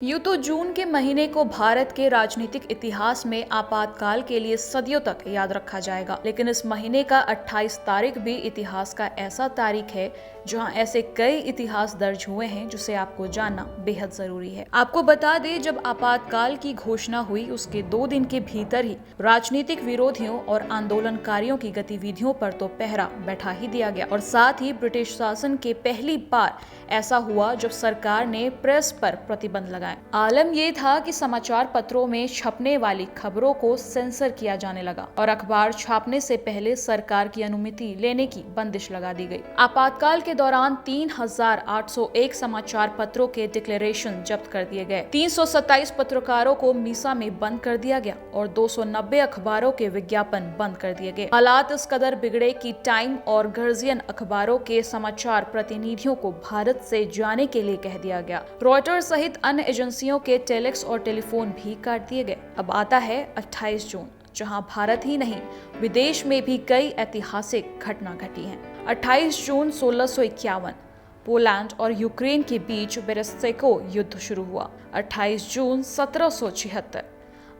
यूं तो जून के महीने को भारत के राजनीतिक इतिहास में आपातकाल के लिए सदियों तक याद रखा जाएगा, लेकिन इस महीने का 28 तारीख भी इतिहास का ऐसा तारीख है जहां ऐसे कई इतिहास दर्ज हुए हैं जिसे आपको जानना बेहद जरूरी है। आपको बता दें, जब आपातकाल की घोषणा हुई उसके 2 दिन के भीतर ही राजनीतिक विरोधियों और आंदोलनकारियों की गतिविधियों पर तो पहरा बैठा ही दिया गया और साथ ही ब्रिटिश शासन के पहली बार ऐसा हुआ जब सरकार ने प्रेस पर प्रतिबंध लगाए। आलम यह था कि समाचार पत्रों में छपने वाली खबरों को सेंसर किया जाने लगा और अखबार छापने से पहले सरकार की अनुमति लेने की बंदिश लगा दी गई। आपातकाल के दौरान 3801 समाचार पत्रों के डिक्लेरेशन जब्त कर दिए गए, 327 पत्रकारों को मीसा में बंद कर दिया गया और 290 अखबारों के विज्ञापन बंद कर दिए गए। हालात इस कदर बिगड़े कि टाइम और गर्जियन अखबारों के समाचार प्रतिनिधियों को भारत से जाने के लिए कह दिया गया। रॉयटर्स सहित अन्य एजेंसियों के टेलेक्स और टेलीफोन भी काट दिए गए। अब आता है 28 जून, जहां भारत ही नहीं विदेश में भी कई ऐतिहासिक घटना घटी हैं। 28 जून 1651 पोलैंड और यूक्रेन के बीच बेरेस्तेको युद्ध शुरू हुआ। 28 जून 1776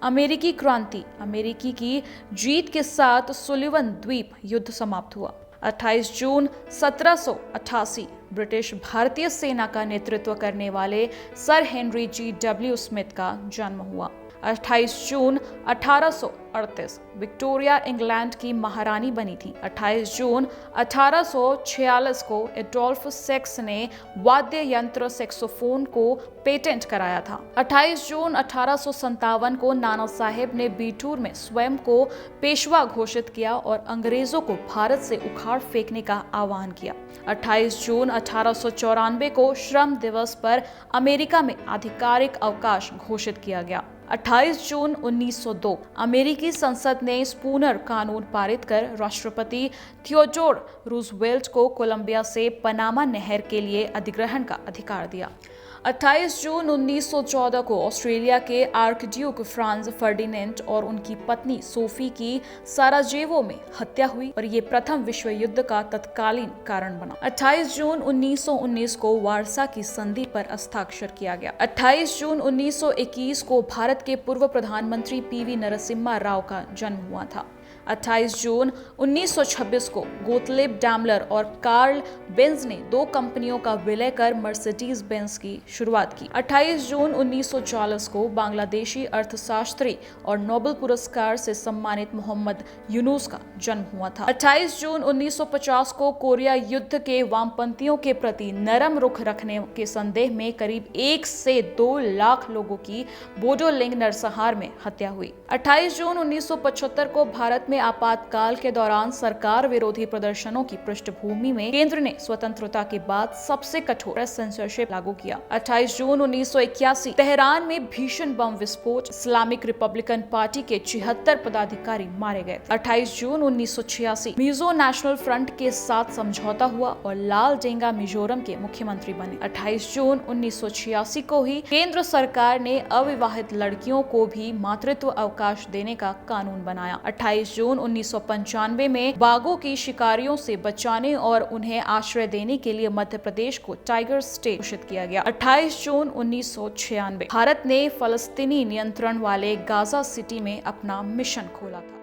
अमेरिकी क्रांति, अमेरिकी की जीत के साथ सुलिवन द्वीप युद्ध समाप्त हुआ। 28 जून 1788 ब्रिटिश भारतीय सेना का नेतृत्व करने वाले सर हेनरी G.W. स्मिथ का जन्म हुआ। 28 जून 1838 विक्टोरिया इंग्लैंड की महारानी बनी थी। 28 जून 1846 को एडोल्फ सेक्स ने वाद्य यंत्र सेक्सोफोन को पेटेंट कराया था। 28 जून 1857 को नाना साहेब ने बीठूर में स्वयं को पेशवा घोषित किया और अंग्रेजों को भारत से उखाड़ फेंकने का आह्वान किया। 28 जून 1894 को श्रम दिवस पर अमेरिका में आधिकारिक अवकाश घोषित किया गया। 28 जून 1902 अमेरिकी संसद ने स्पूनर कानून पारित कर राष्ट्रपति थियोडोर रूजवेल्ट को कोलंबिया से पनामा नहर के लिए अधिग्रहण का अधिकार दिया। 28 जून 1914 को ऑस्ट्रेलिया के आर्कड्यूक फ्रांज फर्डिनेंट और उनकी पत्नी सोफी की साराजेवो में हत्या हुई और ये प्रथम विश्व युद्ध का तत्कालीन कारण बना। 28 जून 1919 को वारसा की संधि पर हस्ताक्षर किया गया। 28 जून 1921 को भारत के पूर्व प्रधानमंत्री PV नरसिम्हा राव का जन्म हुआ था। 28 जून 1926 को गोतलिब डैमलर और कार्ल बेंज ने 2 कंपनियों का विलय कर मर्सिडीज बेंज की शुरुआत की। 28 जून 1940 को बांग्लादेशी अर्थशास्त्री और नोबेल पुरस्कार से सम्मानित मोहम्मद यूनुस का जन्म हुआ था। 28 जून 1950 को कोरिया युद्ध के वामपंथियों के प्रति नरम रुख रखने के संदेह में करीब 1 से 2 लाख लोगों की बोडोलिंग नरसंहार में हत्या हुई। 28 जून 1975 को भारत में आपातकाल के दौरान सरकार विरोधी प्रदर्शनों की पृष्ठभूमि में केंद्र ने स्वतंत्रता के बाद सबसे कठोर प्रेस सेंसरशिप लागू किया। 28 जून 1981 तेहरान में भीषण बम विस्फोट, इस्लामिक रिपब्लिकन पार्टी के 76 पदाधिकारी मारे गए। 28 जून 1986 मिजो नेशनल फ्रंट के साथ समझौता हुआ और लाल डेंगा मिजोरम के मुख्यमंत्री बने। 28 जून 1986 को ही केंद्र सरकार ने अविवाहित लड़कियों को भी मातृत्व अवकाश देने का कानून बनाया। 28 जून 1995 में बाघों की शिकारियों से बचाने और उन्हें आश्रय देने के लिए मध्य प्रदेश को टाइगर स्टेट घोषित किया गया। 28 जून 1996 भारत ने फलस्तीनी नियंत्रण वाले गाजा सिटी में अपना मिशन खोला था।